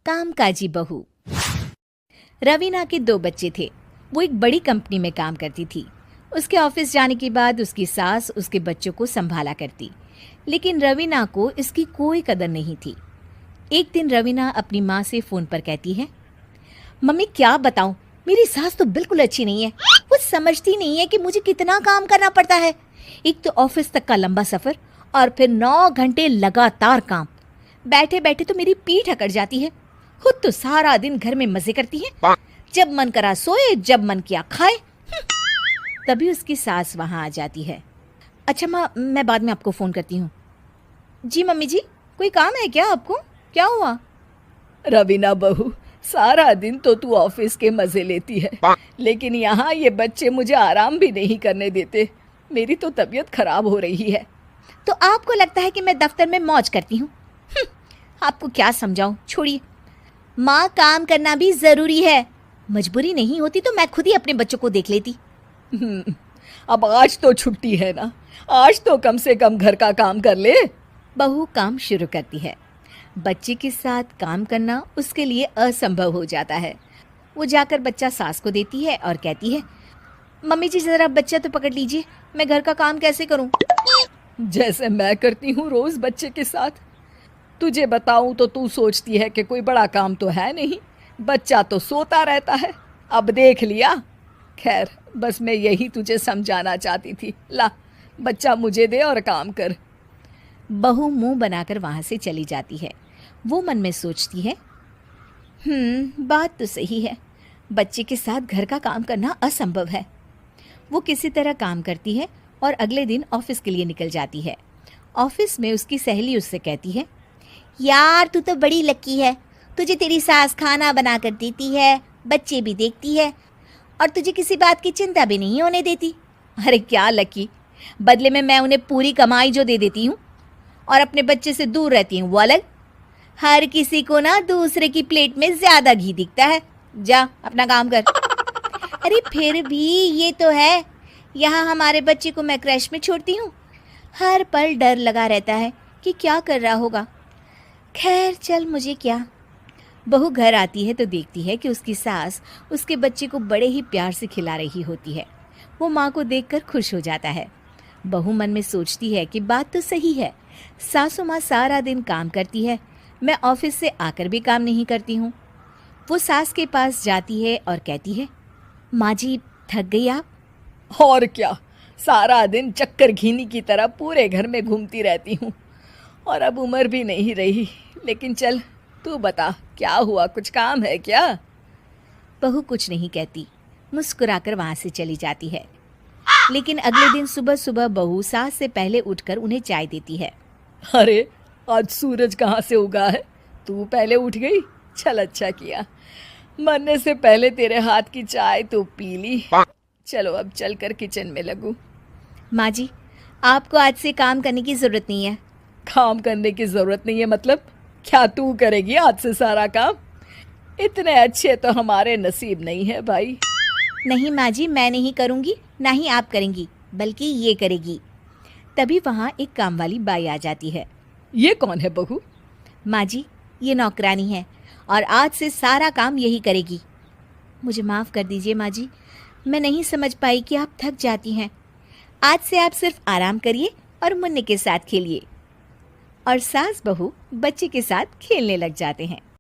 कामकाजी बहू। रवीना के 2 बच्चे थे। वो एक बड़ी कंपनी में काम करती थी। उसके ऑफिस जाने के बाद उसकी सास उसके बच्चों को संभाला करती, लेकिन रवीना को इसकी कोई कदर नहीं थी। एक दिन रवीना अपनी माँ से फ़ोन पर कहती है, मम्मी क्या बताऊं, मेरी सास तो बिल्कुल अच्छी नहीं है। वो समझती नहीं है कि मुझे कितना काम करना पड़ता है। एक तो ऑफिस तक का लंबा सफ़र और फिर 9 घंटे लगातार काम। बैठे बैठे तो मेरी पीठ अकड़ जाती है। खुद तो सारा दिन घर में मजे करती है, जब मन करा सोए, जब मन किया खाए। तभी उसकी सास वहाँ आ जाती है। अच्छा माँ, मैं बाद में आपको फ़ोन करती हूँ। जी मम्मी जी, कोई काम है क्या आपको? क्या हुआ? रवीना बहू, सारा दिन तो तू ऑफिस के मजे लेती है, लेकिन यहाँ ये बच्चे मुझे आराम भी नहीं करने देते। मेरी तो तबीयत खराब हो रही है। तो आपको लगता है कि मैं दफ्तर में मौज करती हूँ? आपको क्या समझाऊं, छोड़िए। माँ, काम करना भी ज़रूरी है। मजबूरी नहीं होती तो मैं खुद ही अपने बच्चों को देख लेती। अब आज तो छुट्टी है ना, आज तो कम से कम घर का काम कर ले। बहू काम शुरू करती है। बच्चे के साथ काम करना उसके लिए असंभव हो जाता है। वो जाकर बच्चा सास को देती है और कहती है, मम्मी जी ज़रा बच्चा तो पकड़ लीजिए, मैं घर का काम कैसे करूं? जैसे मैं करती हूँ रोज बच्चे के साथ। तुझे बताऊं तो तू सोचती है कि कोई बड़ा काम तो है नहीं, बच्चा तो सोता रहता है। अब देख लिया। खैर, बस मैं यही तुझे समझाना चाहती थी। ला, बच्चा मुझे दे और काम कर। बहू मुंह बनाकर वहां से चली जाती है। वो मन में सोचती है, बात तो सही है, बच्चे के साथ घर का काम करना असंभव है। वो किसी तरह काम करती है और अगले दिन ऑफिस के लिए निकल जाती है। ऑफिस में उसकी सहेली उससे कहती है, यार तू तो बड़ी लकी है, तुझे तेरी सास खाना बना कर देती है, बच्चे भी देखती है और तुझे किसी बात की चिंता भी नहीं होने देती। अरे क्या लकी, बदले में मैं उन्हें पूरी कमाई जो दे देती हूँ और अपने बच्चे से दूर रहती हूँ वो अलग। हर किसी को ना दूसरे की प्लेट में ज़्यादा घी दिखता है। जा अपना काम कर। अरे फिर भी ये तो है, यहाँ हमारे बच्चे को मैं क्रैश में छोड़ती हूँ, हर पल डर लगा रहता है कि क्या कर रहा होगा। खैर चल, मुझे क्या। बहू घर आती है तो देखती है कि उसकी सास उसके बच्चे को बड़े ही प्यार से खिला रही होती है। वो माँ को देखकर खुश हो जाता है। बहू मन में सोचती है कि बात तो सही है, सासू माँ सारा दिन काम करती है, मैं ऑफिस से आकर भी काम नहीं करती हूँ। वो सास के पास जाती है और कहती है, माँ जी थक गई आप? और क्या, सारा दिन चक्कर घीनी की तरह पूरे घर में घूमती रहती हूँ और अब उम्र भी नहीं रही। लेकिन चल तू बता, क्या हुआ, कुछ काम है क्या? बहू कुछ नहीं कहती, मुस्कुराकर वहाँ से चली जाती है। लेकिन अगले दिन सुबह सुबह बहू सास से पहले उठकर उन्हें चाय देती है। अरे आज सूरज कहाँ से उगा है, तू पहले उठ गई। चल अच्छा किया, मरने से पहले तेरे हाथ की चाय तो पी ली। चलो अब चलकर किचन में लगूं। माँ जी, आपको आज से काम करने की ज़रूरत नहीं है। काम करने की ज़रूरत नहीं है मतलब? क्या तू करेगी आज से सारा काम? इतने अच्छे तो हमारे नसीब नहीं है भाई। नहीं माँ जी, मैं नहीं करूँगी, ना ही आप करेंगी, बल्कि ये करेगी। तभी वहाँ एक काम वाली बाई आ जाती है। ये कौन है बहू? माँ जी, ये नौकरानी है और आज से सारा काम यही करेगी। मुझे माफ़ कर दीजिए माँ जी, मैं नहीं समझ पाई कि आप थक जाती हैं। आज से आप सिर्फ आराम करिए और मुन्ने के साथ खेलिए। और सास बहू बच्चे के साथ खेलने लग जाते हैं।